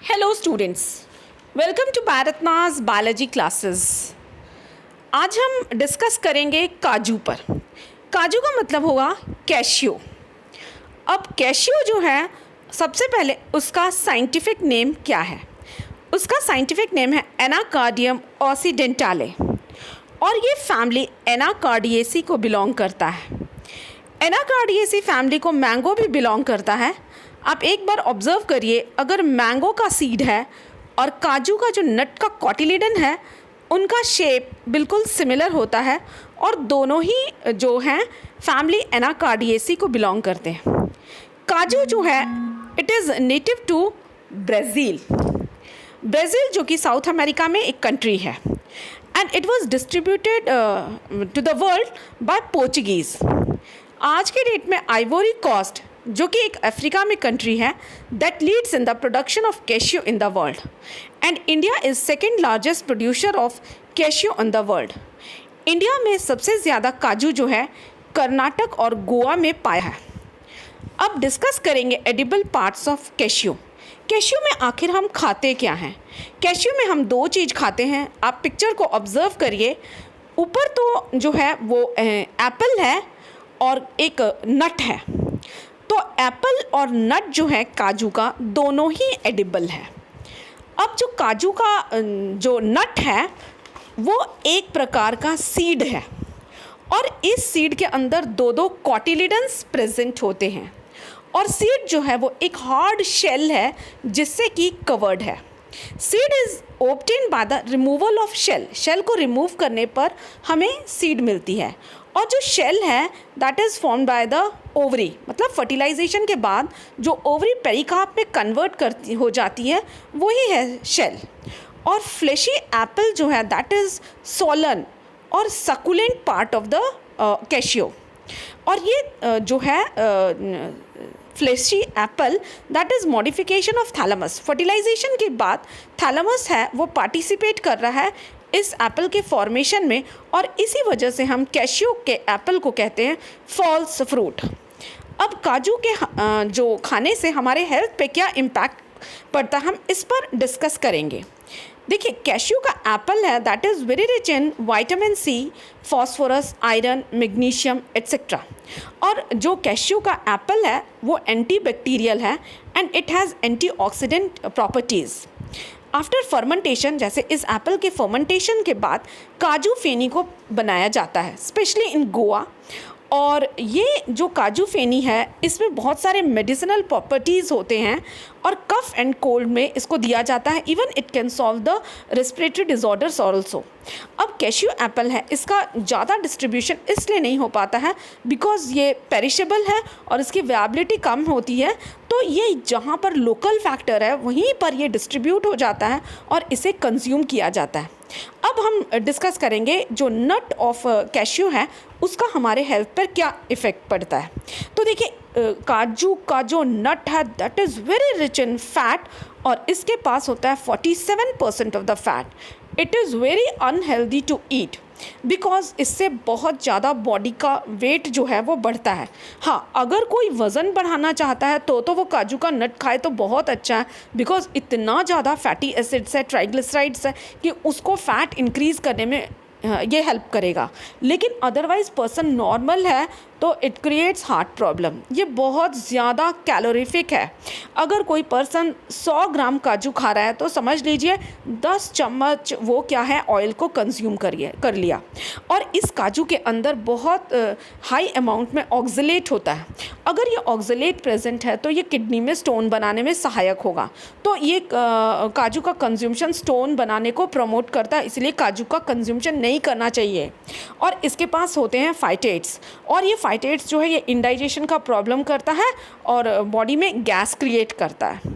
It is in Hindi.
हेलो स्टूडेंट्स, वेलकम टू भारतनाज बायोलॉजी क्लासेस। आज हम डिस्कस करेंगे काजू पर। काजू का मतलब होगा कैशियो। अब कैशियो जो है, सबसे पहले उसका साइंटिफिक नेम क्या है? उसका साइंटिफिक नेम है एनाकार्डियम ऑक्सीडेंटाले और ये फैमिली एनाकार्डियेसी को बिलोंग करता है। एनाकार्डियेसी फैमिली को मैंगो भी बिलोंग करता है। आप एक बार ऑब्ज़र्व करिए, अगर मैंगो का सीड है और काजू का जो नट का कॉटिलिडन है, उनका शेप बिल्कुल सिमिलर होता है और दोनों ही जो हैं फैमिली एनाकार्डियेसी को बिलोंग करते हैं। काजू जो है it is native to Brazil. Brazil जो कि साउथ अमेरिका में एक कंट्री है and it was distributed to the world by Portuguese. आज के डेट में आइवोरी कोस्ट जो कि एक अफ्रीका में कंट्री है, that leads in the production of cashew in the world and India is second largest producer of cashew in the world. India में सबसे ज़्यादा काजू जो है कर्नाटक और गोवा में पाया है। अब डिस्कस करेंगे edible parts of cashew. Cashew में आखिर हम खाते क्या हैं? कैशियो में हम दो चीज़ खाते हैं। आप पिक्चर को ऑब्ज़र्व करिए, ऊपर तो जो है वो एप्पल है और एक नट है। तो एप्पल और नट जो है काजू का, दोनों ही एडिबल है। अब जो काजू का जो नट है वो एक प्रकार का सीड है और इस सीड के अंदर दो कॉटिलिडन्स प्रेजेंट होते हैं और सीड जो है वो एक हार्ड शेल है जिससे कि कवर्ड है। Seed is obtained by the removal of shell. Shell को रिमूव करने पर हमें सीड मिलती है और जो शेल है that is formed by the ovary, मतलब फर्टिलाइजेशन के बाद जो ओवरी पेरिकार्प में कन्वर्ट हो जाती है वही है शेल। और फ्लेशी एप्पल जो है दैट इज़ सोलन और succulent part of the cashew. और ये जो है fleshy apple that is modification of thalamus. Fertilisation के बाद थैलेमस है वो पार्टिसिपेट कर रहा है इस एप्पल के फॉर्मेशन में और इसी वजह से हम कैशियो के एप्पल को कहते हैं फॉल्स फ्रूट। अब काजू के जो खाने से हमारे हेल्थ पे क्या इम्पैक्ट पड़ता है हम इस पर डिस्कस करेंगे। देखिए, कैशियो का एप्पल है that is very rich in vitamin C, phosphorus, iron, magnesium etcetera. और जो कैशियो का एप्पल है वो एंटी बैक्टीरियल है and it has antioxidant properties. After fermentation, जैसे इस एप्पल के फर्मेंटेशन के बाद काजू फेनी को बनाया जाता है, स्पेशली इन गोवा। और ये जो काजू फेनी है इसमें बहुत सारे मेडिसिनल प्रॉपर्टीज़ होते हैं और कफ एंड कोल्ड में इसको दिया जाता है। Even it can solve the respiratory disorders also. अब कैशियो एप्पल है, इसका ज़्यादा डिस्ट्रीब्यूशन इसलिए नहीं हो पाता है बिकॉज ये पेरिशेबल है और इसकी वेबिलिटी कम होती है। तो ये जहाँ पर लोकल फैक्टर है वहीं पर ये डिस्ट्रीब्यूट हो जाता है और इसे कंज्यूम किया जाता है। अब हम डिस्कस करेंगे जो नट ऑफ कैशियो है उसका हमारे हेल्थ पर क्या इफ़ेक्ट पड़ता है। तो देखिए, काजू का जो नट है that is very rich in fat और इसके पास होता है 47% of the fat. It is very unhealthy to eat because इससे बहुत ज़्यादा बॉडी का वेट जो है वो बढ़ता है। हाँ, अगर कोई वज़न बढ़ाना चाहता है तो वो काजू का नट खाए तो बहुत अच्छा है बिकॉज इतना ज़्यादा फैटी एसिड्स है, ट्राइग्लिसराइड्स है कि उसको फैट इंक्रीज़ करने में ये हेल्प करेगा। लेकिन अदरवाइज़ पर्सन नॉर्मल है तो इट क्रिएट्स हार्ट प्रॉब्लम। ये बहुत ज़्यादा कैलोरीफिक है। अगर कोई पर्सन 100 ग्राम काजू खा रहा है तो समझ लीजिए 10 चम्मच वो क्या है ऑयल को कंज्यूम कर लिया। और इस काजू के अंदर बहुत हाई अमाउंट में ऑक्सलेट होता है। अगर ये ऑक्सलेट प्रेजेंट है तो ये किडनी में स्टोन बनाने में सहायक होगा। तो ये काजू का कंज्यूमशन स्टोन बनाने को प्रमोट करता है, इसलिए काजू का कंज्यूमशन नहीं करना चाहिए। और इसके पास होते हैं फाइटेट्स और ये फाइटेट्स जो है ये इंडाइजेशन का प्रॉब्लम करता है और बॉडी में गैस क्रिएट करता है।